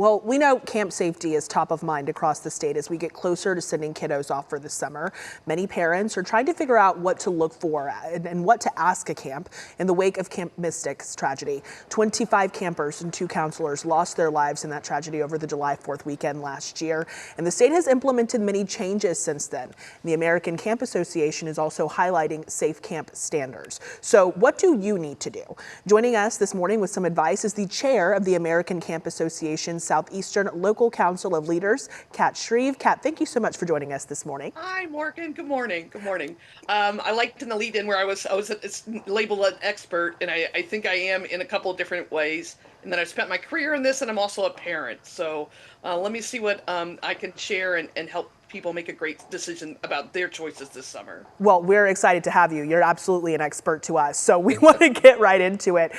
Well, we know camp safety is top of mind across the state as we get closer to sending kiddos off for the summer. Many parents are trying to figure out what to look for and what to ask a camp in the wake of Camp Mystic's tragedy. 25 campers and 2 counselors lost their lives in that tragedy over the July 4th weekend last year, and the state has implemented many changes since then. The American Camp Association is also highlighting safe camp standards. So what do you need to do? Joining us this morning with some advice is the chair of the American Camp Association Southeastern Local Council of Leaders, Kat Shreve. Kat, thank you so much for joining us this morning. Hi, Morgan. Good morning. Good morning. I liked in the lead in where I was labeled an expert, and I think I am in a couple of different ways. And then I've spent my career in this, and I'm also a parent. So let me see what I can share and help people make a great decision about their choices this summer. Well, we're excited to have you. You're absolutely an expert to us, so we want to get right into it.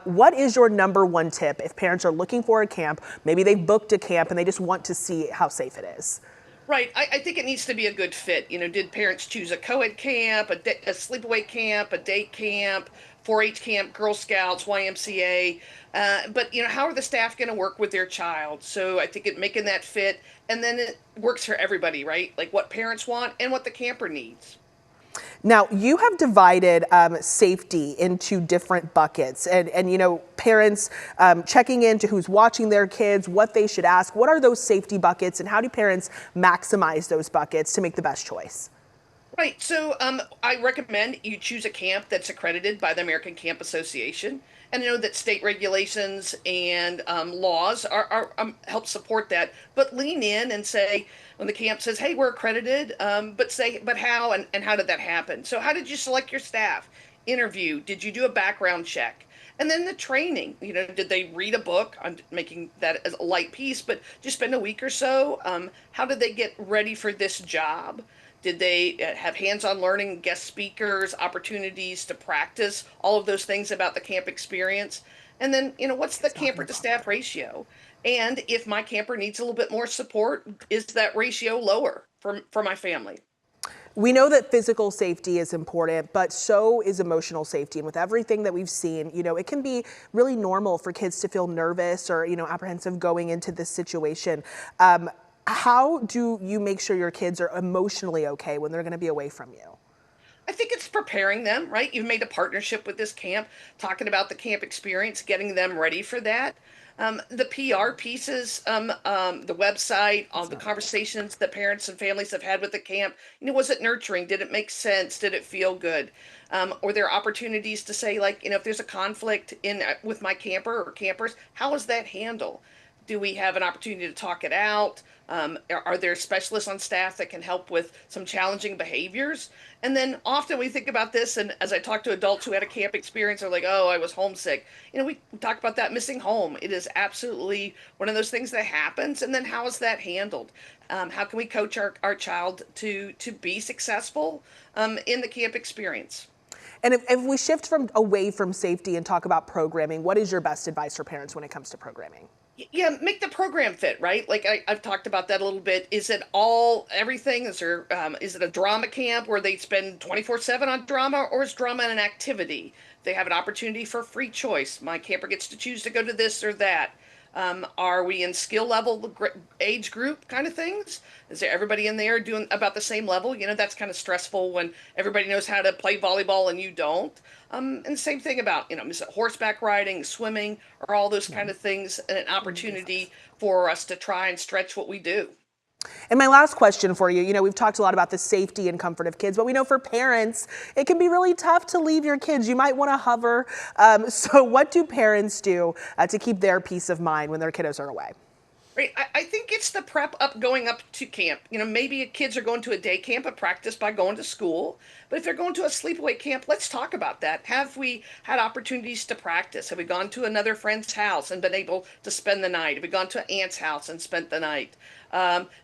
What is your number one tip if parents are looking for a camp, maybe they've booked a camp and they just want to see how safe it is? Right. I think it needs to be a good fit. You know, did parents choose a co-ed camp, a sleepaway camp, a day camp, 4-H camp, Girl Scouts, YMCA? But, you know, how are the staff going to work with their child? So I think making that fit, and then it works for everybody, right? Like what parents want and what the camper needs. Now, you have divided safety into different buckets and you know, parents checking into who's watching their kids, what they should ask. What are those safety buckets and how do parents maximize those buckets to make the best choice? Right. So I recommend you choose a camp that's accredited by the American Camp Association. And I know that state regulations and laws help support that. But lean in and say, when the camp says, hey, we're accredited, but how and how did that happen? So how did you select your staff? Interview? Did you do a background check? And then the training, you know, did they read a book? I'm making that as a light piece, but just spend a week or so. How did they get ready for this job? Did they have hands-on learning, guest speakers, opportunities to practice, all of those things about the camp experience? And then, you know, what's the camper to staff ratio? And if my camper needs a little bit more support, is that ratio lower for my family? We know that physical safety is important, but so is emotional safety. And with everything that we've seen, you know, it can be really normal for kids to feel nervous or, you know, apprehensive going into this situation. How do you make sure your kids are emotionally okay when they're going to be away from you? I think it's preparing them, right? You've made a partnership with this camp, talking about the camp experience, getting them ready for that. The PR pieces, the website, all the conversations that parents and families have had with the camp. You know, was it nurturing? Did it make sense? Did it feel good? Or there are opportunities to say, like, you know, if there's a conflict in with my camper or campers, how is that handled? Do we have an opportunity to talk it out? Are there specialists on staff that can help with some challenging behaviors? And then often we think about this, and as I talk to adults who had a camp experience, they're like, oh, I was homesick. You know, we talk about that missing home. It is absolutely one of those things that happens. And then how is that handled? How can we coach our child to be successful in the camp experience? And if we shift from away from safety and talk about programming, what is your best advice for parents when it comes to programming? Yeah, make the program fit, right? Like I've talked about that a little bit. Is it everything? Is it a drama camp where they spend 24/7 on drama, or is drama an activity? They have an opportunity for free choice. My camper gets to choose to go to this or that. Are we in skill level, age group kind of things? Is there everybody in there doing about the same level? You know, that's kind of stressful when everybody knows how to play volleyball and you don't. And same thing about, you know, is it horseback riding, swimming, or all those kind of things, and an opportunity for us to try and stretch what we do. And my last question for you, you know, we've talked a lot about the safety and comfort of kids, but we know for parents, it can be really tough to leave your kids. You might want to hover. So what do parents do to keep their peace of mind when their kiddos are away? Right. I think it's the prep up going up to camp. You know, maybe kids are going to a day camp, a practice by going to school. But if they're going to a sleepaway camp, let's talk about that. Have we had opportunities to practice? Have we gone to another friend's house and been able to spend the night? Have we gone to an aunt's house and spent the night?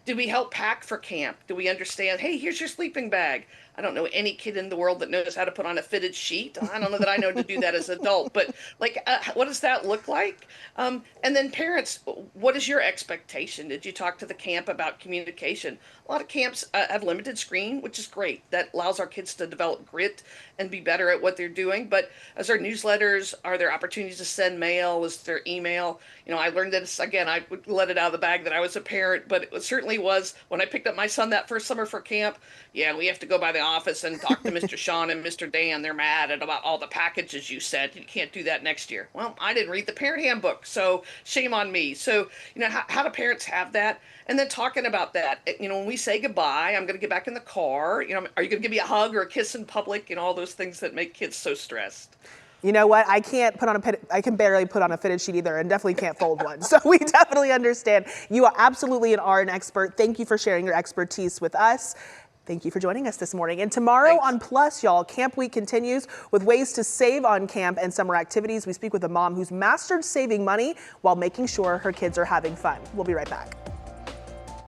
Did we help pack for camp? Do we understand, hey, here's your sleeping bag? I don't know any kid in the world that knows how to put on a fitted sheet. I don't know that I know to do that as an adult, but like, what does that look like? And then parents, what is your expectation? Did you talk to the camp about communication? A lot of camps have limited screen, which is great. That allows our kids to develop grit and be better at what they're doing. But is there newsletters? Are there opportunities to send mail? Is there email? You know, I learned this again. I would let it out of the bag that I was a parent, but it certainly was when I picked up my son that first summer for camp. Yeah, we have to go by the office and talk to Mr. Sean and Mr. Dan. They're mad at about all the packages you sent. You can't do that next year. Well, I didn't read the parent handbook, so shame on me. So, you know, how do parents have that? And then talking about that, you know, when we say goodbye, I'm going to get back in the car. You know, are you going to give me a hug or a kiss in public? You know, all those things that make kids so stressed. You know what? I can barely put on a fitted sheet either, and definitely can't fold one. So we definitely understand. You are absolutely an expert. Thank you for sharing your expertise with us. Thank you for joining us this morning. And tomorrow Thanks. on Plus, y'all, Camp Week continues with ways to save on camp and summer activities. We speak with a mom who's mastered saving money while making sure her kids are having fun. We'll be right back.